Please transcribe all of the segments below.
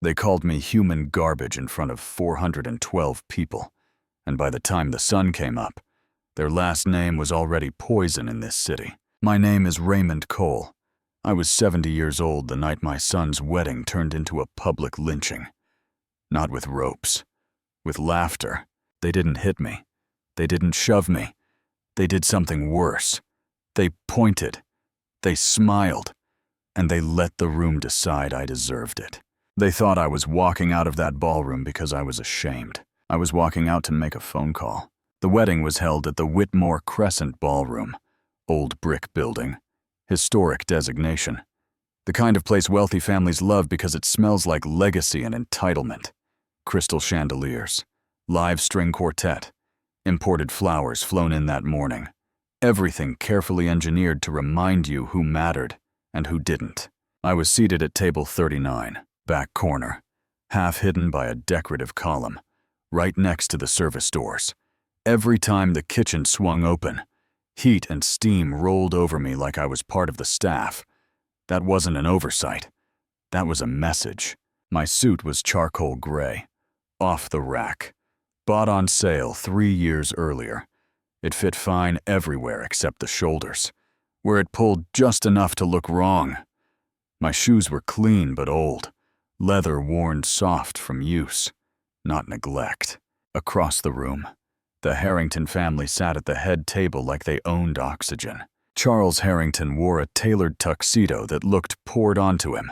They called me human garbage in front of 412 people, and by the time the sun came up, their last name was already poison in this city. My name is Raymond Cole. I was 70 years old the night my son's wedding turned into a public lynching. Not with ropes, with laughter. They didn't hit me. They didn't shove me. They did something worse. They pointed. They smiled. And they let the room decide I deserved it. They thought I was walking out of that ballroom because I was ashamed. I was walking out to make a phone call. The wedding was held at the Whitmore Crescent Ballroom, old brick building, historic designation. The kind of place wealthy families love because it smells like legacy and entitlement. Crystal chandeliers, live string quartet, imported flowers flown in that morning. Everything carefully engineered to remind you who mattered and who didn't. I was seated at table 39, back corner, half hidden by a decorative column, right next to the service doors. Every time the kitchen swung open, heat and steam rolled over me like I was part of the staff. That wasn't an oversight. That was a message. My suit was charcoal gray, off the rack, bought on sale 3 years earlier. It fit fine everywhere except the shoulders, where it pulled just enough to look wrong. My shoes were clean but old, leather worn soft from use, not neglect. Across the room, the Harrington family sat at the head table like they owned oxygen. Charles Harrington wore a tailored tuxedo that looked poured onto him.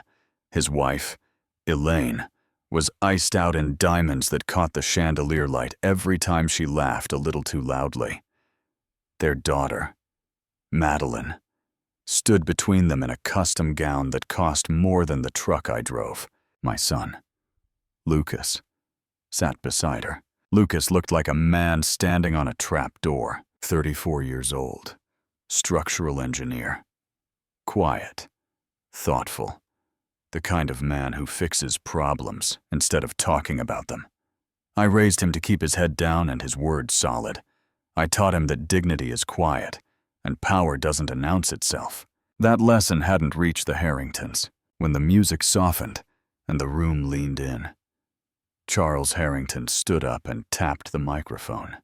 His wife, Elaine, was iced out in diamonds that caught the chandelier light every time she laughed a little too loudly. Their daughter, Madeline, stood between them in a custom gown that cost more than the truck I drove. My son, Lucas, sat beside her. Lucas looked like a man standing on a trap door, 34 years old, structural engineer. Quiet, thoughtful, the kind of man who fixes problems instead of talking about them. I raised him to keep his head down and his words solid. I taught him that dignity is quiet and power doesn't announce itself. That lesson hadn't reached the Harringtons when the music softened and the room leaned in. Charles Harrington stood up and tapped the microphone.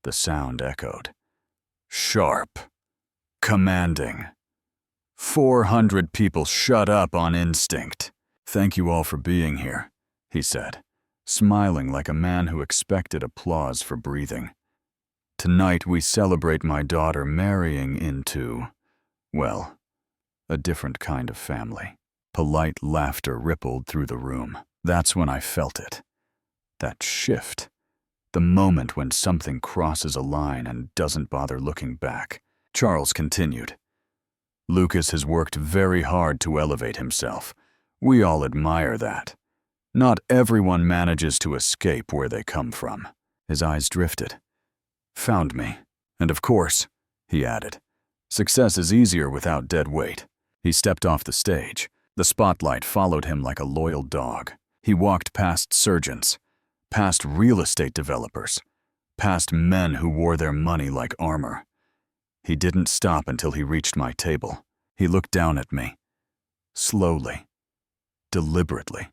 The sound echoed. Sharp. Commanding. 400 people shut up on instinct. Thank you all for being here, he said, smiling like a man who expected applause for breathing. Tonight we celebrate my daughter marrying into, well, a different kind of family. Polite laughter rippled through the room. That's when I felt it. That shift. The moment when something crosses a line and doesn't bother looking back. Charles continued. Lucas has worked very hard to elevate himself. We all admire that. Not everyone manages to escape where they come from. His eyes drifted. Found me. And of course, he added, success is easier without dead weight. He stepped off the stage. The spotlight followed him like a loyal dog. He walked past surgeons, past real estate developers, past men who wore their money like armor. He didn't stop until he reached my table. He looked down at me, slowly, deliberately,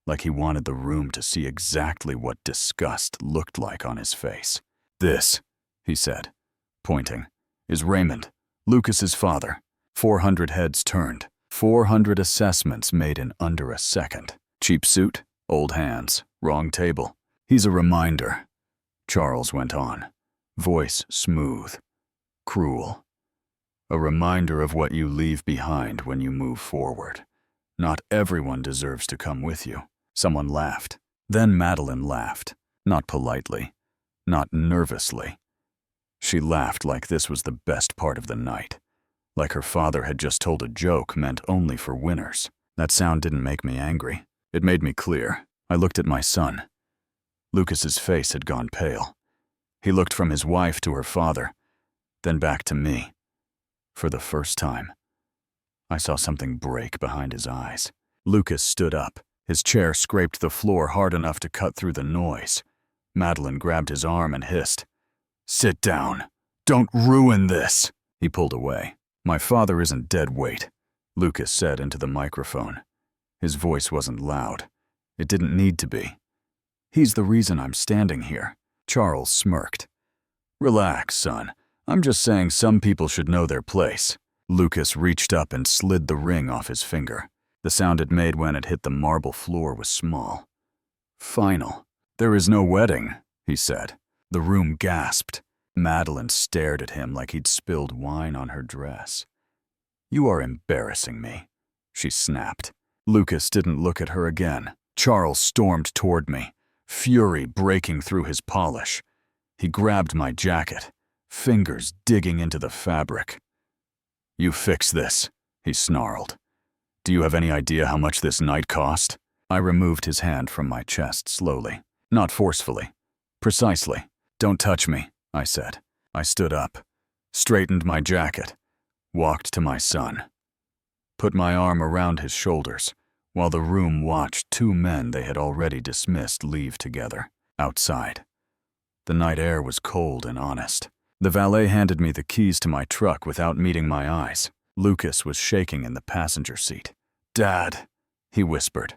like he wanted the room to see exactly what disgust looked like on his face. This, he said, pointing, is Raymond, Lucas's father. 400 heads turned, 400 assessments made in under a second. Cheap suit, old hands, wrong table. He's a reminder, Charles went on, voice smooth, cruel. A reminder of what you leave behind when you move forward. Not everyone deserves to come with you. Someone laughed. Then Madeline laughed, not politely, not nervously. She laughed like this was the best part of the night, like her father had just told a joke meant only for winners. That sound didn't make me angry. It made me clear. I looked at my son. Lucas's face had gone pale. He looked from his wife to her father, then back to me. For the first time, I saw something break behind his eyes. Lucas stood up. His chair scraped the floor hard enough to cut through the noise. Madeline grabbed his arm and hissed, "Sit down. Don't ruin this." He pulled away. "My father isn't dead weight," Lucas said into the microphone. His voice wasn't loud, It didn't need to be. He's the reason I'm standing here. Charles smirked. Relax, son. I'm just saying some people should know their place. Lucas reached up and slid the ring off his finger. The sound it made when it hit the marble floor was small. Final. There is no wedding, he said. The room gasped. Madeline stared at him like he'd spilled wine on her dress. You are embarrassing me, she snapped. Lucas didn't look at her again. Charles stormed toward me, fury breaking through his polish. He grabbed my jacket, fingers digging into the fabric. You fix this, he snarled. Do you have any idea how much this night cost? I removed his hand from my chest slowly, not forcefully. Precisely. Don't touch me, I said. I stood up, straightened my jacket, walked to my son, put my arm around his shoulders, while the room watched two men they had already dismissed leave together, outside. The night air was cold and honest. The valet handed me the keys to my truck without meeting my eyes. Lucas was shaking in the passenger seat. Dad, he whispered.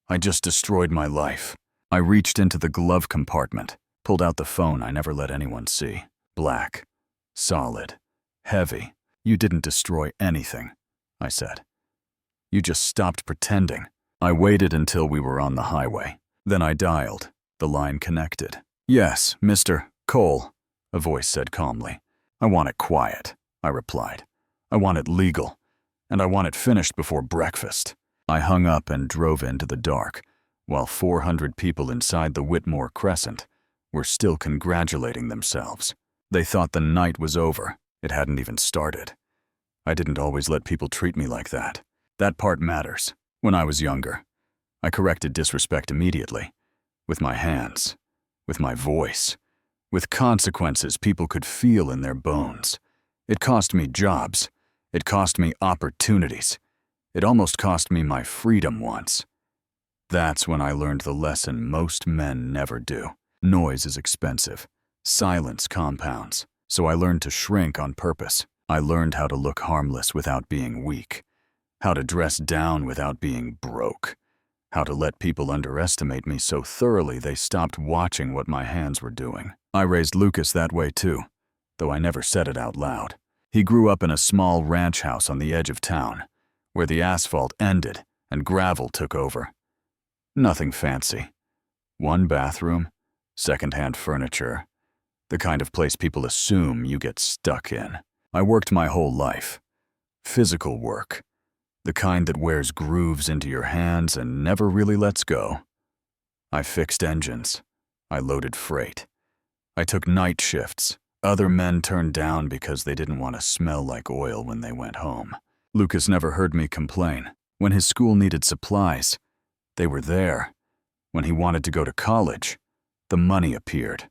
I just destroyed my life. I reached into the glove compartment, pulled out the phone I never let anyone see. Black, solid, heavy. You didn't destroy anything, I said. You just stopped pretending. I waited until we were on the highway. Then I dialed. The line connected. Yes, Mr. Cole, a voice said calmly. I want it quiet, I replied. I want it legal, and I want it finished before breakfast. I hung up and drove into the dark, while 400 people inside the Whitmore Crescent were still congratulating themselves. They thought the night was over. It hadn't even started. I didn't always let people treat me like that. That part matters. When I was younger, I corrected disrespect immediately. With my hands, with my voice, with consequences people could feel in their bones. It cost me jobs. It cost me opportunities. It almost cost me my freedom once. That's when I learned the lesson most men never do. Noise is expensive. Silence compounds. So I learned to shrink on purpose. I learned how to look harmless without being weak. How to dress down without being broke. How to let people underestimate me so thoroughly they stopped watching what my hands were doing. I raised Lucas that way too, though I never said it out loud. He grew up in a small ranch house on the edge of town, where the asphalt ended and gravel took over. Nothing fancy. One bathroom, second-hand furniture, the kind of place people assume you get stuck in. I worked my whole life. Physical work. The kind that wears grooves into your hands and never really lets go. I fixed engines. I loaded freight. I took night shifts. Other men turned down because they didn't want to smell like oil when they went home. Lucas never heard me complain. When his school needed supplies, they were there. When he wanted to go to college, the money appeared.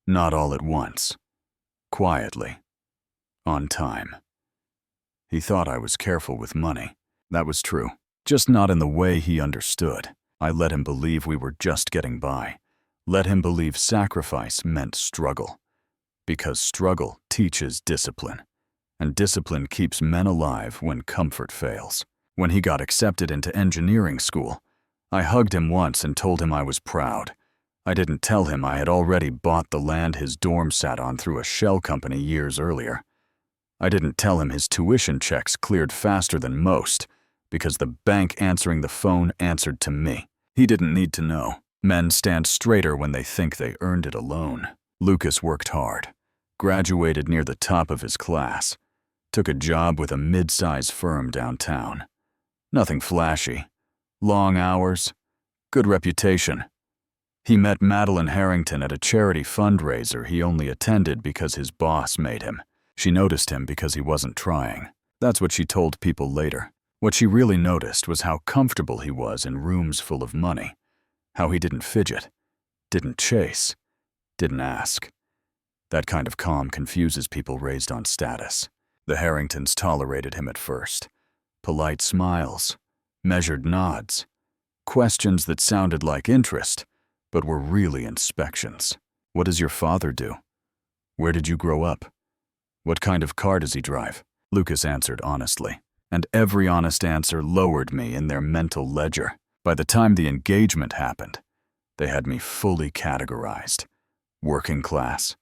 Not all at once. Quietly. On time. He thought I was careful with money. That was true. Just not in the way he understood. I let him believe we were just getting by. Let him believe sacrifice meant struggle. Because struggle teaches discipline. And discipline keeps men alive when comfort fails. When he got accepted into engineering school, I hugged him once and told him I was proud. I didn't tell him I had already bought the land his dorm sat on through a shell company years earlier. I didn't tell him his tuition checks cleared faster than most, because the bank answering the phone answered to me. He didn't need to know. Men stand straighter when they think they earned it alone. Lucas worked hard, graduated near the top of his class, took a job with a mid-size firm downtown. Nothing flashy. Long hours, good reputation. He met Madeline Harrington at a charity fundraiser he only attended because his boss made him. She noticed him because he wasn't trying. That's what she told people later. What she really noticed was how comfortable he was in rooms full of money. How he didn't fidget, didn't chase, didn't ask. That kind of calm confuses people raised on status. The Harringtons tolerated him at first. Polite smiles, measured nods, questions that sounded like interest, but were really inspections. What does your father do? Where did you grow up? What kind of car does he drive? Lucas answered honestly, and every honest answer lowered me in their mental ledger. By the time the engagement happened, they had me fully categorized. Working class,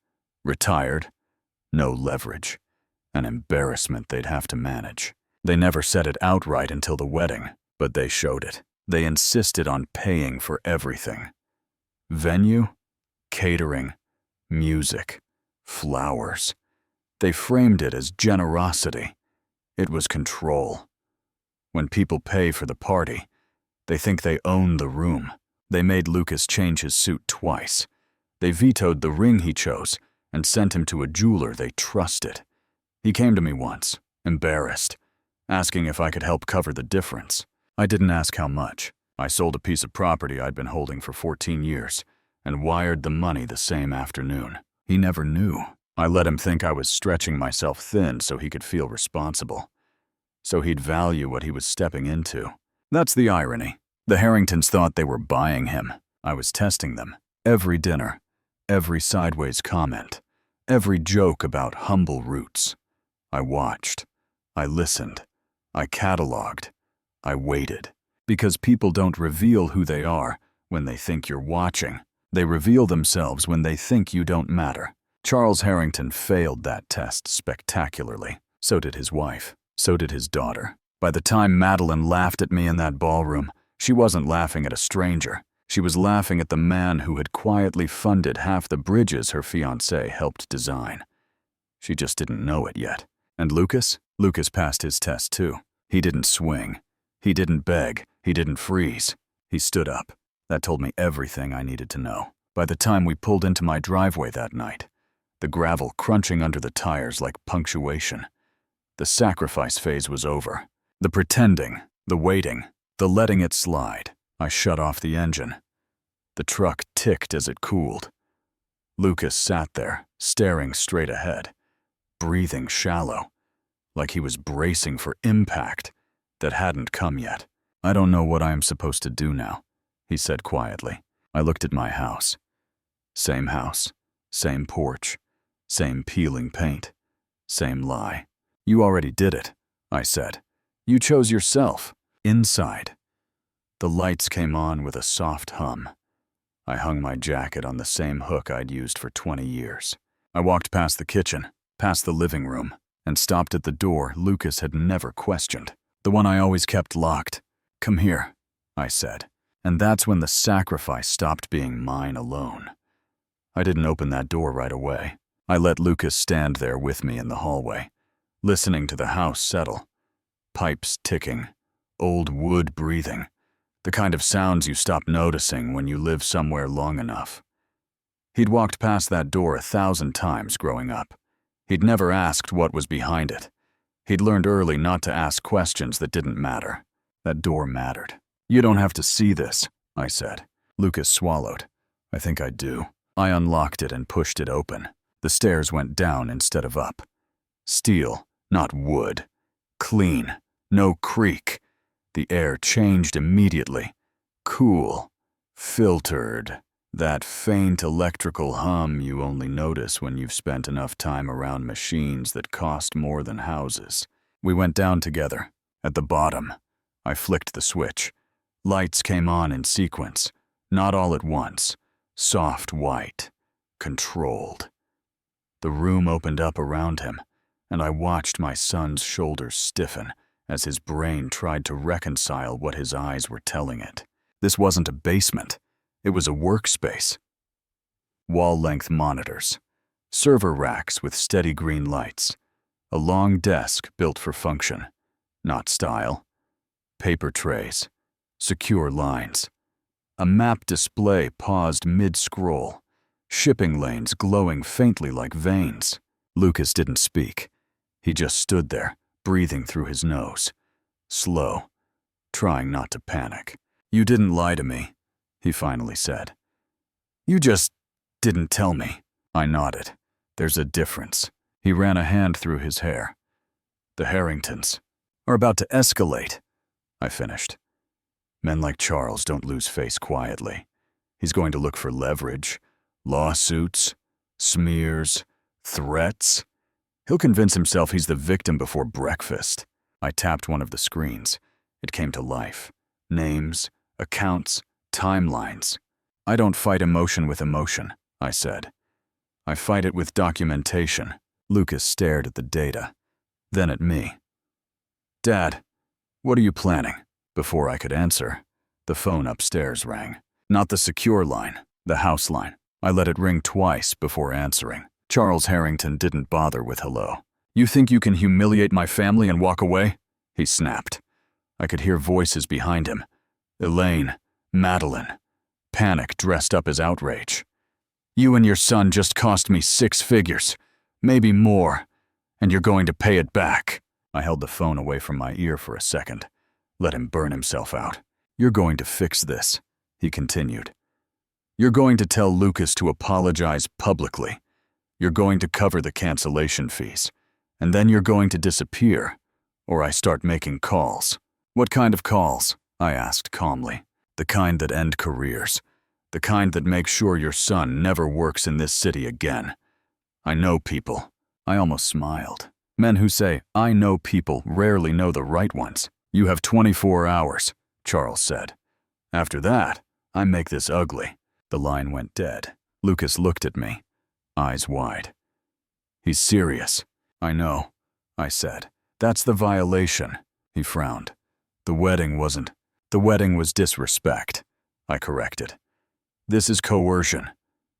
retired, no leverage, an embarrassment they'd have to manage. They never said it outright until the wedding, but they showed it. They insisted on paying for everything. Venue, catering, music, flowers. They framed it as generosity. It was control. When people pay for the party, they think they own the room. They made Lucas change his suit twice. They vetoed the ring he chose and sent him to a jeweler they trusted. He came to me once, embarrassed, asking if I could help cover the difference. I didn't ask how much. I sold a piece of property I'd been holding for 14 years and wired the money the same afternoon. He never knew. I let him think I was stretching myself thin so he could feel responsible, so he'd value what he was stepping into. That's the irony. The Harringtons thought they were buying him. I was testing them. Every dinner, every sideways comment, every joke about humble roots. I watched. I listened. I cataloged. I waited. Because people don't reveal who they are when they think you're watching. They reveal themselves when they think you don't matter. Charles Harrington failed that test spectacularly. So did his wife. So did his daughter. By the time Madeline laughed at me in that ballroom, she wasn't laughing at a stranger. She was laughing at the man who had quietly funded half the bridges her fiancé helped design. She just didn't know it yet. And Lucas? Lucas passed his test too. He didn't swing. He didn't beg. He didn't freeze. He stood up. That told me everything I needed to know. By the time we pulled into my driveway that night, the gravel crunching under the tires like punctuation, the sacrifice phase was over. The pretending, the waiting, the letting it slide. I shut off the engine. The truck ticked as it cooled. Lucas sat there, staring straight ahead, breathing shallow, like he was bracing for impact that hadn't come yet. I don't know what I am supposed to do now, he said quietly. I looked at my house. Same house, same porch, same peeling paint, same lie. You already did it, I said. You chose yourself. Inside. The lights came on with a soft hum. I hung my jacket on the same hook I'd used for 20 years. I walked past the kitchen, past the living room, and stopped at the door Lucas had never questioned, the one I always kept locked. Come here, I said. And that's when the sacrifice stopped being mine alone. I didn't open that door right away. I let Lucas stand there with me in the hallway, listening to the house settle. Pipes ticking, old wood breathing, the kind of sounds you stop noticing when you live somewhere long enough. He'd walked past that door 1,000 times growing up. He'd never asked what was behind it. He'd learned early not to ask questions that didn't matter. That door mattered. You don't have to see this, I said. Lucas swallowed. I think I do. I unlocked it and pushed it open. The stairs went down instead of up. Steel, not wood. Clean. No creak. The air changed immediately. Cool. Filtered. That faint electrical hum you only notice when you've spent enough time around machines that cost more than houses. We went down together. At the bottom, I flicked the switch. Lights came on in sequence, not all at once. Soft white. Controlled. The room opened up around him, and I watched my son's shoulders stiffen as his brain tried to reconcile what his eyes were telling it. This wasn't a basement. It was a workspace. Wall-length monitors, server racks with steady green lights, a long desk built for function, not style, paper trays, secure lines, a map display paused mid-scroll, shipping lanes glowing faintly like veins. Lucas didn't speak. He just stood there, breathing through his nose, slow, trying not to panic. You didn't lie to me, he finally said. You just didn't tell me. I nodded. There's a difference. He ran a hand through his hair. The Harringtons are about to escalate, I finished. Men like Charles don't lose face quietly. He's going to look for leverage, lawsuits, smears, threats. He'll convince himself he's the victim before breakfast. I tapped one of the screens. It came to life. Names, accounts, timelines. I don't fight emotion with emotion, I said. I fight it with documentation. Lucas stared at the data, then at me. Dad, what are you planning? Before I could answer, the phone upstairs rang. Not the secure line, the house line. I let it ring twice before answering. Charles Harrington didn't bother with hello. You think you can humiliate my family and walk away? He snapped. I could hear voices behind him. Elaine, Madeline. Panic dressed up as outrage. You and your son just cost me 6 figures, maybe more, and you're going to pay it back. I held the phone away from my ear for a second. Let him burn himself out. You're going to fix this, he continued. You're going to tell Lucas to apologize publicly. You're going to cover the cancellation fees. And then you're going to disappear, or I start making calls. What kind of calls? I asked calmly. The kind that end careers. The kind that make sure your son never works in this city again. I know people. I almost smiled. Men who say, I know people, rarely know the right ones. You have 24 hours, Charles said. After that, I make this ugly. The line went dead. Lucas looked at me, eyes wide. He's serious. I know, I said. That's the violation. He frowned. The wedding wasn't. The wedding was disrespect, I corrected. This is coercion.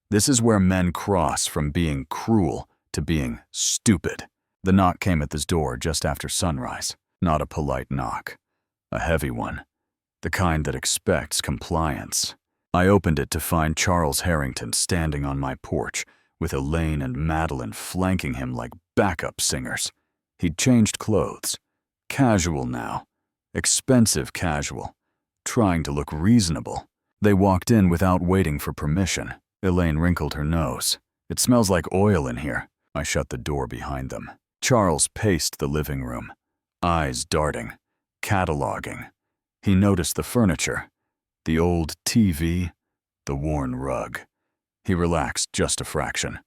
This is where men cross from being cruel to being stupid. The knock came at this door just after sunrise. Not a polite knock. A heavy one. The kind that expects compliance. I opened it to find Charles Harrington standing on my porch, with Elaine and Madeline flanking him like backup singers. He'd changed clothes. Casual now. Expensive casual. Trying to look reasonable. They walked in without waiting for permission. Elaine wrinkled her nose. It smells like oil in here. I shut the door behind them. Charles paced the living room, eyes darting, cataloging. He noticed the furniture, the old TV, the worn rug. He relaxed just a fraction,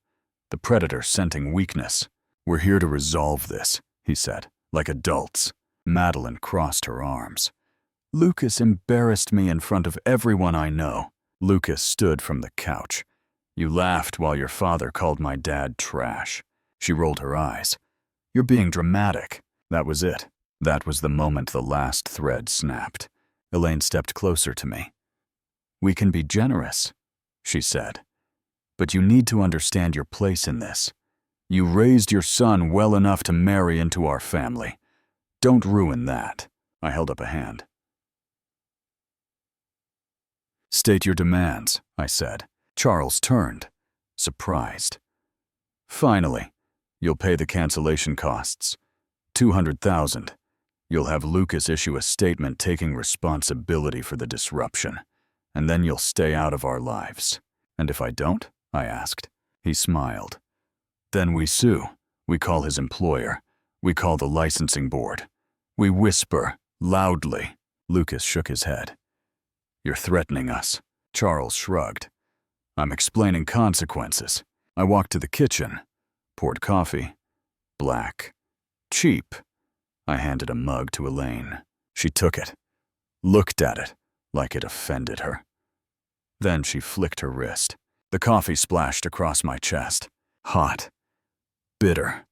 the predator scenting weakness. We're here to resolve this, he said, like adults. Madeline crossed her arms. Lucas embarrassed me in front of everyone I know. Lucas stood from the couch. You laughed while your father called my dad trash. She rolled her eyes. You're being dramatic. That was it. That was the moment the last thread snapped. Elaine stepped closer to me. We can be generous, she said. But you need to understand your place in this. You raised your son well enough to marry into our family. Don't ruin that. I held up a hand. State your demands, I said. Charles turned, surprised. Finally, you'll pay the cancellation costs. $200,000. You'll have Lucas issue a statement taking responsibility for the disruption. And then you'll stay out of our lives. And if I don't? I asked. He smiled. Then we sue. We call his employer. We call the licensing board. We whisper, loudly. Lucas shook his head. You're threatening us. Charles shrugged. I'm explaining consequences. I walked to the kitchen, poured coffee. Black. Cheap. I handed a mug to Elaine. She took it, looked at it like it offended her. Then she flicked her wrist. The coffee splashed across my chest. Hot. Bitter.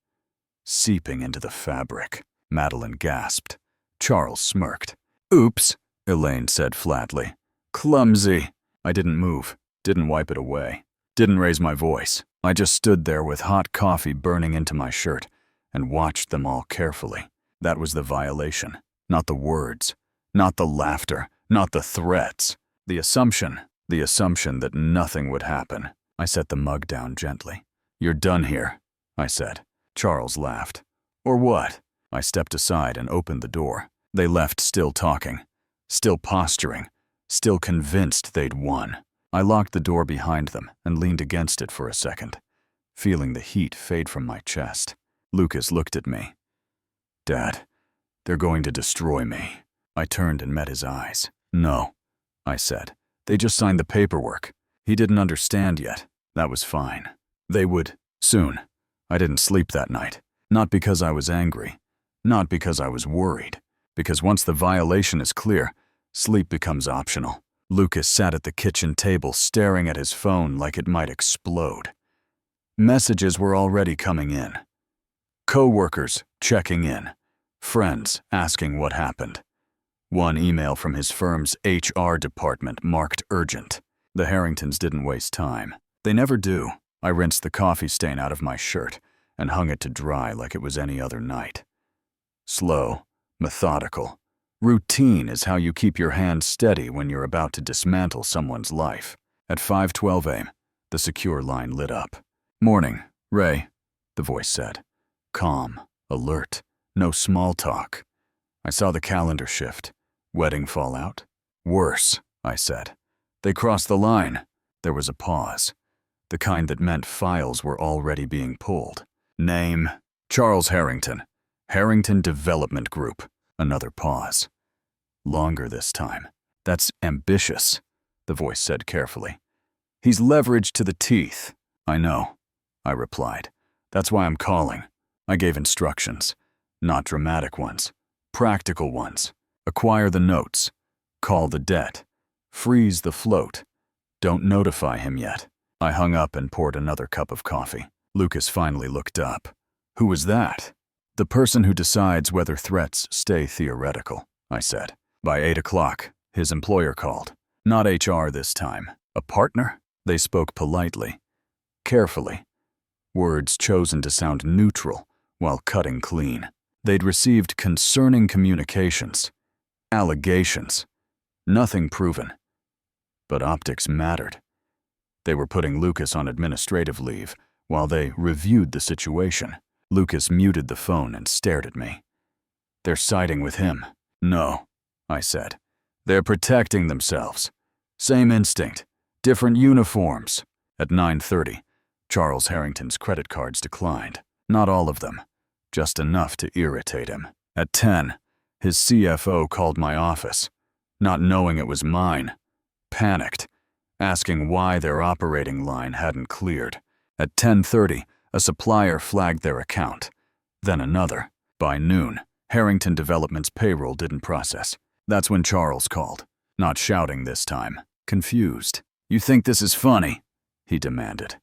Seeping into the fabric. Madeline gasped. Charles smirked. Oops, Elaine said flatly. Clumsy. I didn't move, didn't wipe it away, didn't raise my voice. I just stood there with hot coffee burning into my shirt and watched them all carefully. That was the violation, not the words, not the laughter, not the threats. The assumption that nothing would happen. I set the mug down gently. You're done here, I said. Charles laughed. Or what? I stepped aside and opened the door. They left still talking, still posturing, still convinced they'd won. I locked the door behind them and leaned against it for a second, feeling the heat fade from my chest. Lucas looked at me. Dad, they're going to destroy me. I turned and met his eyes. No, I said. They just signed the paperwork. He didn't understand yet. That was fine. They would, soon. I didn't sleep that night. Not because I was angry. Not because I was worried. Because once the violation is clear, Sleep becomes optional. Lucas sat at the kitchen table staring at his phone like it might explode. Messages were already coming in. Co-workers checking in. Friends asking what happened. One email from his firm's HR department marked urgent. The Harringtons didn't waste time. They never do. I rinsed the coffee stain out of my shirt and hung it to dry like it was any other night. Slow, methodical. Routine is how you keep your hands steady when you're about to dismantle someone's life. At 5:12 a.m., the secure line lit up. "Morning, Ray," the voice said. Calm, alert, no small talk. I saw the calendar shift. Wedding fallout? Worse, I said. They crossed the line. There was a pause. The kind that meant files were already being pulled. Name, Charles Harrington. Harrington Development Group. Another pause. Longer this time. That's ambitious, the voice said carefully. He's leveraged to the teeth. I know, I replied. That's why I'm calling. I gave instructions. Not dramatic ones. Practical ones. Acquire the notes. Call the debt. Freeze the float. Don't notify him yet. I hung up and poured another cup of coffee. Lucas finally looked up. Who was that? The person who decides whether threats stay theoretical, I said. By 8 o'clock, his employer called. Not HR this time. A partner? They spoke politely. Carefully. Words chosen to sound neutral while cutting clean. They'd received concerning communications. Allegations. Nothing proven. But optics mattered. They were putting Lucas on administrative leave while they reviewed the situation. Lucas muted the phone and stared at me. They're siding with him. No, I said. They're protecting themselves. Same instinct. Different uniforms. At 9:30, Charles Harrington's credit cards declined. Not all of them. Just enough to irritate him. At 10, his CFO called my office. Not knowing it was mine. Panicked. Asking why their operating line hadn't cleared. At 10:30, a supplier flagged their account. Then another. By noon, Harrington Development's payroll didn't process. That's when Charles called. Not shouting this time. Confused. You think this is funny? He demanded.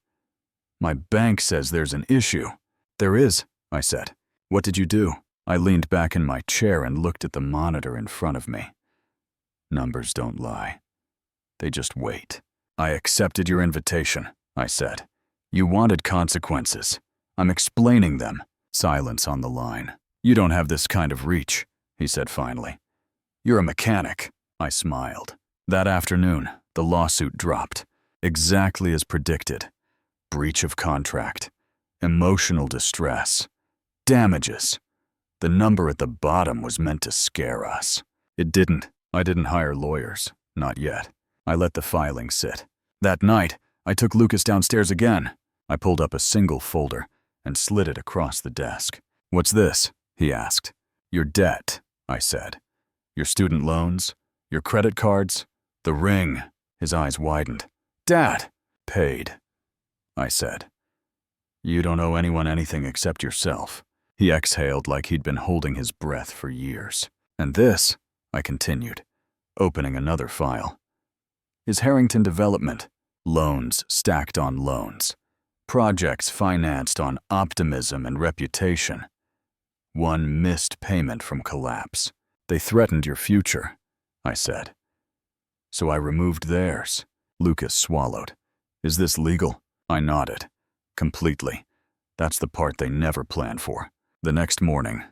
My bank says there's an issue. There is, I said. What did you do? I leaned back in my chair and looked at the monitor in front of me. Numbers don't lie. They just wait. I accepted your invitation, I said. You wanted consequences. I'm explaining them. Silence on the line. You don't have this kind of reach, he said finally. You're a mechanic, I smiled. That afternoon, the lawsuit dropped. Exactly as predicted. Breach of contract. Emotional distress. Damages. The number at the bottom was meant to scare us. It didn't. I didn't hire lawyers. Not yet. I let the filing sit. That night, I took Lucas downstairs again. I pulled up a single folder and slid it across the desk. What's this? He asked. Your debt, I said. Your student loans, your credit cards, the ring. His eyes widened. Dad! Paid, I said. You don't owe anyone anything except yourself. He exhaled like he'd been holding his breath for years. And this, I continued, opening another file, is Harrington Development. Loans stacked on loans. Projects financed on optimism and reputation. One missed payment from collapse. They threatened your future, I said. So I removed theirs. Lucas swallowed. Is this legal? I nodded. Completely. That's the part they never planned for. The next morning,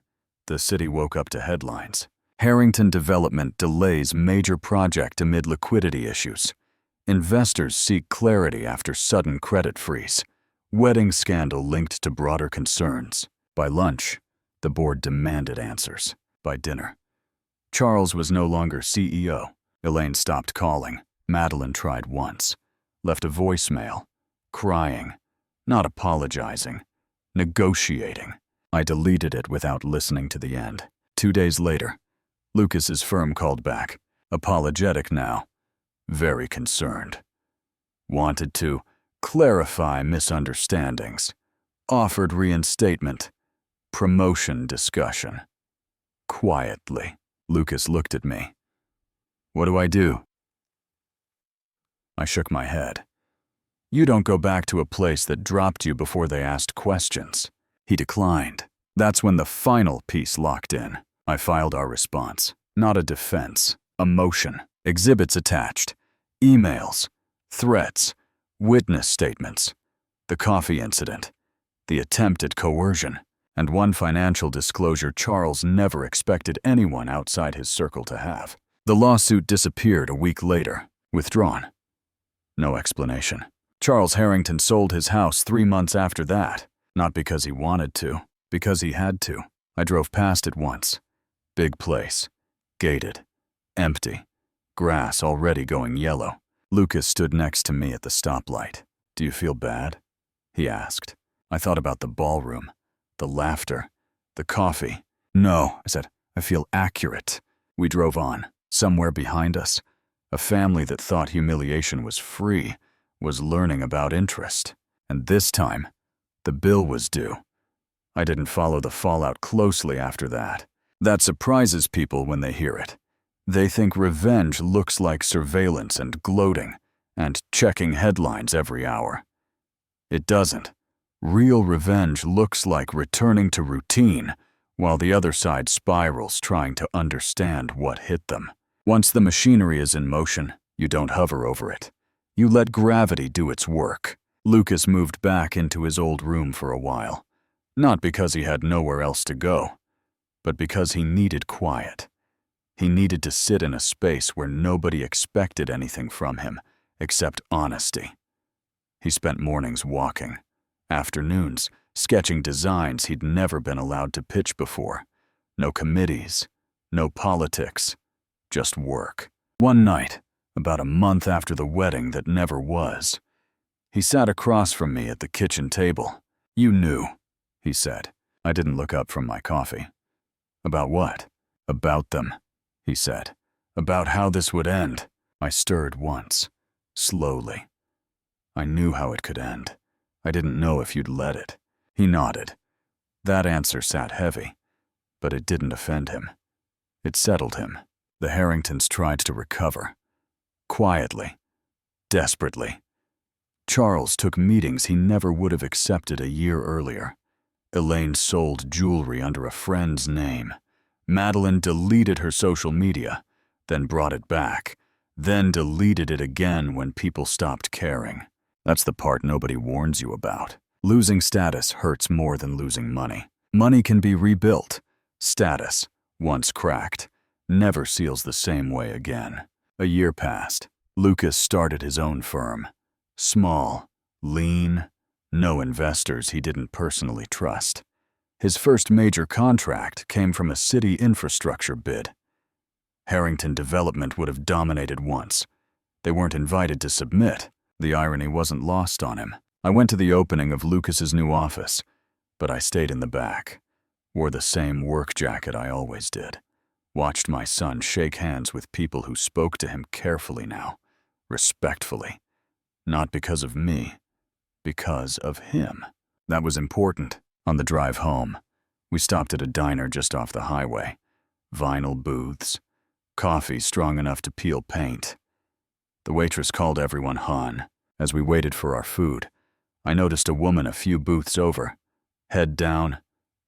the city woke up to headlines. Harrington Development delays major project amid liquidity issues. Investors seek clarity after sudden credit freeze. Wedding scandal linked to broader concerns. By lunch, the board demanded answers. By dinner, Charles was no longer CEO. Elaine stopped calling. Madeline tried once. Left a voicemail. Crying. Not apologizing. Negotiating. I deleted it without listening to the end. 2 days later, Lucas's firm called back. Apologetic now. Very concerned. Wanted to clarify misunderstandings. Offered reinstatement. Promotion discussion. Quietly, Lucas looked at me. What do I do? I shook my head. You don't go back to a place that dropped you before they asked questions. He declined. That's when the final piece locked in. I filed our response. Not a defense, a motion. Exhibits attached. Emails, threats, witness statements, the coffee incident, the attempt at coercion, and one financial disclosure Charles never expected anyone outside his circle to have. The lawsuit disappeared a week later, withdrawn. No explanation. Charles Harrington sold his house 3 months after that, not because he wanted to, because he had to. I drove past it once. Big place, gated, empty, grass already going yellow. Lucas stood next to me at the stoplight. Do you feel bad? He asked. I thought about the ballroom, the laughter, the coffee. No, I said, I feel accurate. We drove on. Somewhere behind us, a family that thought humiliation was free was learning about interest. And this time, the bill was due. I didn't follow the fallout closely after that. That surprises people when they hear it. They think revenge looks like surveillance and gloating and checking headlines every hour. It doesn't. Real revenge looks like returning to routine while the other side spirals trying to understand what hit them. Once the machinery is in motion, you don't hover over it. You let gravity do its work. Lucas moved back into his old room for a while, not because he had nowhere else to go, but because he needed quiet. He needed to sit in a space where nobody expected anything from him except honesty. He spent mornings walking, afternoons sketching designs he'd never been allowed to pitch before. No committees, no politics, just work. One night, about a month after the wedding that never was, he sat across from me at the kitchen table. You knew, he said. I didn't look up from my coffee. About what? About them, he said. About how this would end. I stirred once, slowly. I knew how it could end. I didn't know if you'd let it. He nodded. That answer sat heavy, but it didn't offend him. It settled him. The Harringtons tried to recover. Quietly, desperately. Charles took meetings he never would have accepted a year earlier. Elaine sold jewelry under a friend's name. Madeline deleted her social media, then brought it back, then deleted it again when people stopped caring. That's the part nobody warns you about. Losing status hurts more than losing money. Money can be rebuilt. Status, once cracked, never seals the same way again. A year passed. Lucas started his own firm. Small, lean, no investors he didn't personally trust. His first major contract came from a city infrastructure bid. Harrington Development would have dominated once. They weren't invited to submit. The irony wasn't lost on him. I went to the opening of Lucas's new office, but I stayed in the back. Wore the same work jacket I always did. Watched my son shake hands with people who spoke to him carefully now, respectfully. Not because of me, because of him. That was important. On the drive home, we stopped at a diner just off the highway. Vinyl booths, coffee strong enough to peel paint. The waitress called everyone Han. As we waited for our food, I noticed a woman a few booths over, head down,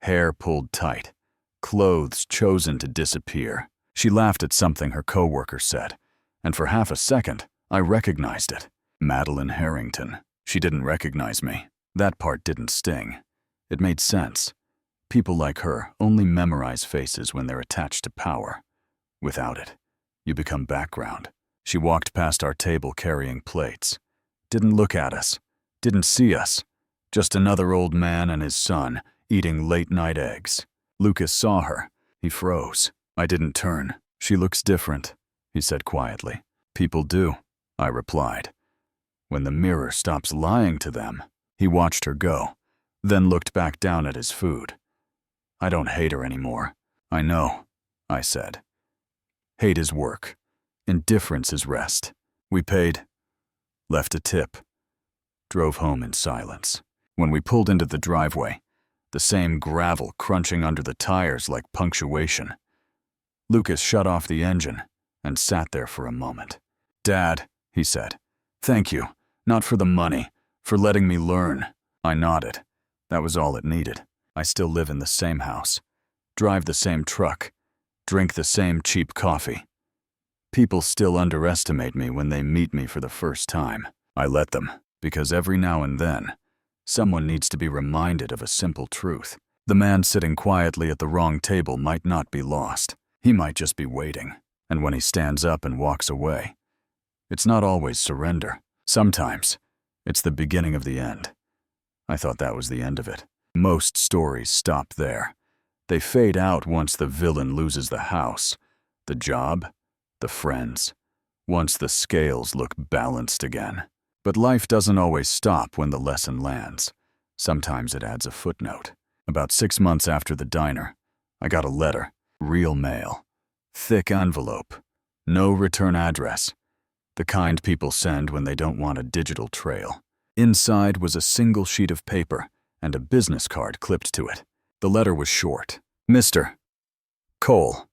hair pulled tight, clothes chosen to disappear. She laughed at something her coworker said, and for half a second, I recognized it. Madeline Harrington. She didn't recognize me. That part didn't sting. It made sense. People like her only memorize faces when they're attached to power. Without it, you become background. She walked past our table carrying plates. Didn't look at us. Didn't see us. Just another old man and his son eating late-night eggs. Lucas saw her. He froze. I didn't turn. She looks different, he said quietly. People do, I replied. When the mirror stops lying to them, he watched her go, then looked back down at his food. I don't hate her anymore. I know, I said. Hate is work. Indifference is rest. We paid, left a tip, drove home in silence. When we pulled into the driveway, the same gravel crunching under the tires like punctuation. Lucas shut off the engine and sat there for a moment. "Dad," he said, "thank you. Not for the money, for letting me learn." I nodded. That was all it needed. I still live in the same house, drive the same truck, drink the same cheap coffee. People still underestimate me when they meet me for the first time. I let them, because every now and then, someone needs to be reminded of a simple truth. The man sitting quietly at the wrong table might not be lost. He might just be waiting. And when he stands up and walks away, it's not always surrender. Sometimes, it's the beginning of the end. I thought that was the end of it. Most stories stop there. They fade out once the villain loses the house, the job, the friends, once the scales look balanced again. But life doesn't always stop when the lesson lands. Sometimes it adds a footnote. About 6 months after the diner, I got a letter, real mail, thick envelope, no return address, the kind people send when they don't want a digital trail. Inside was a single sheet of paper and a business card clipped to it. The letter was short. "Mr. Cole,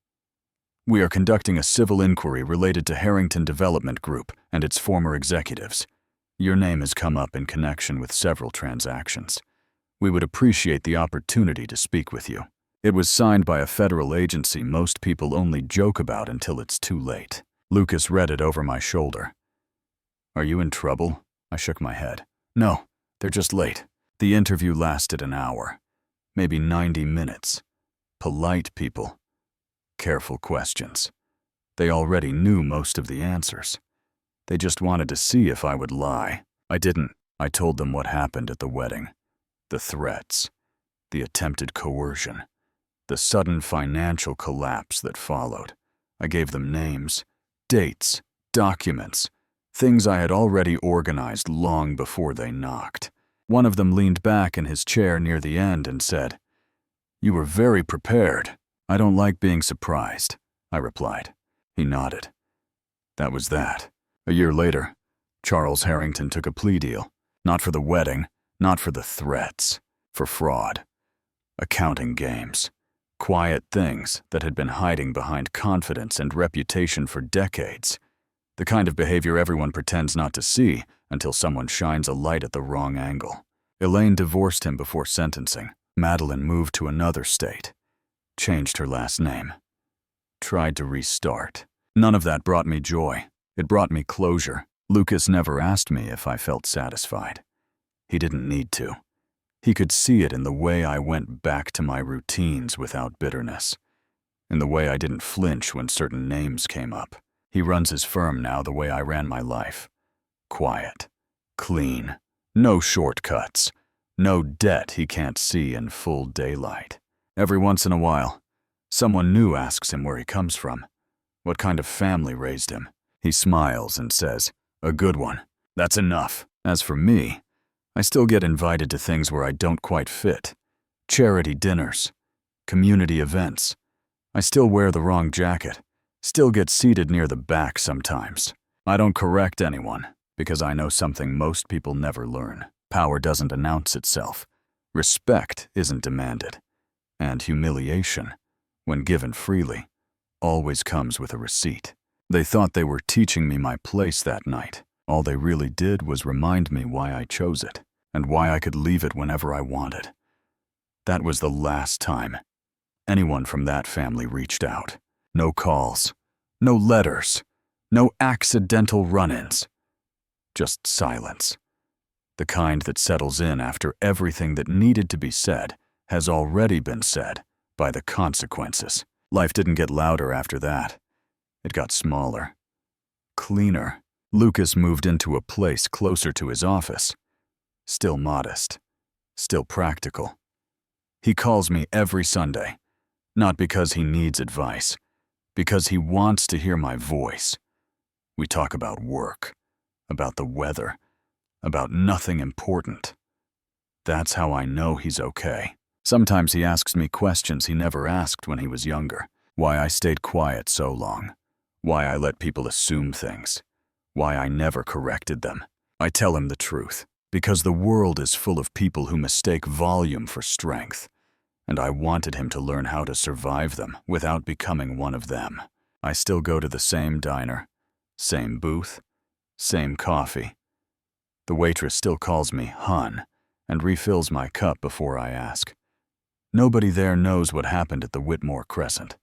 we are conducting a civil inquiry related to Harrington Development Group and its former executives. Your name has come up in connection with several transactions. We would appreciate the opportunity to speak with you." It was signed by a federal agency most people only joke about until it's too late. Lucas read it over my shoulder. "Are you in trouble?" I shook my head. "No, they're just late." The interview lasted an hour, maybe 90 minutes. Polite people. Careful questions. They already knew most of the answers. They just wanted to see if I would lie. I didn't. I told them what happened at the wedding. The threats. The attempted coercion. The sudden financial collapse that followed. I gave them names, dates, documents, things I had already organized long before they knocked. One of them leaned back in his chair near the end and said, "You were very prepared." "I don't like being surprised," I replied. He nodded. That was that. A year later, Charles Harrington took a plea deal. Not for the wedding, not for the threats, for fraud. Accounting games. Quiet things that had been hiding behind confidence and reputation for decades. The kind of behavior everyone pretends not to see until someone shines a light at the wrong angle. Elaine divorced him before sentencing. Madeline moved to another state. Changed her last name. Tried to restart. None of that brought me joy. It brought me closure. Lucas never asked me if I felt satisfied. He didn't need to. He could see it in the way I went back to my routines without bitterness. In the way I didn't flinch when certain names came up. He runs his firm now the way I ran my life. Quiet. Clean. No shortcuts. No debt he can't see in full daylight. Every once in a while, someone new asks him where he comes from, what kind of family raised him. He smiles and says, "A good one. That's enough." As for me, I still get invited to things where I don't quite fit. Charity dinners, community events. I still wear the wrong jacket, still get seated near the back sometimes. I don't correct anyone, because I know something most people never learn. Power doesn't announce itself. Respect isn't demanded. And humiliation, when given freely, always comes with a receipt. They thought they were teaching me my place that night. All they really did was remind me why I chose it, and why I could leave it whenever I wanted. That was the last time anyone from that family reached out. No calls, no letters, no accidental run-ins. Just silence. The kind that settles in after everything that needed to be said has already been said by the consequences. Life didn't get louder after that. It got smaller, cleaner. Lucas moved into a place closer to his office. Still modest, still practical. He calls me every Sunday, not because he needs advice, because he wants to hear my voice. We talk about work, about the weather, about nothing important. That's how I know he's okay. Sometimes he asks me questions he never asked when he was younger. Why I stayed quiet so long. Why I let people assume things. Why I never corrected them. I tell him the truth, because the world is full of people who mistake volume for strength, and I wanted him to learn how to survive them without becoming one of them. I still go to the same diner, same booth, same coffee. The waitress still calls me Hun and refills my cup before I ask. Nobody there knows what happened at the Whitmore Crescent.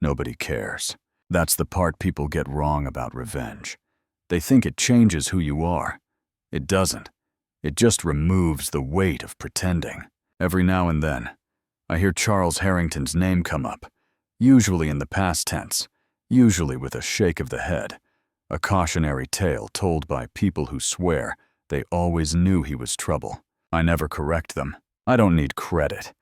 Nobody cares. That's the part people get wrong about revenge. They think it changes who you are. It doesn't. It just removes the weight of pretending. Every now and then, I hear Charles Harrington's name come up, usually in the past tense, usually with a shake of the head, a cautionary tale told by people who swear they always knew he was trouble. I never correct them. I don't need credit.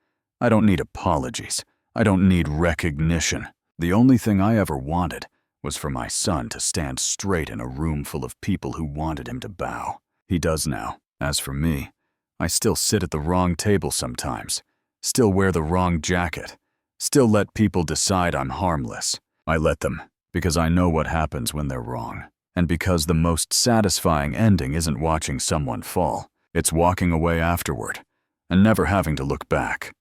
I don't need apologies. I don't need recognition. The only thing I ever wanted was for my son to stand straight in a room full of people who wanted him to bow. He does now. As for me, I still sit at the wrong table sometimes, still wear the wrong jacket, still let people decide I'm harmless. I let them because I know what happens when they're wrong, and because the most satisfying ending isn't watching someone fall, it's walking away afterward and never having to look back.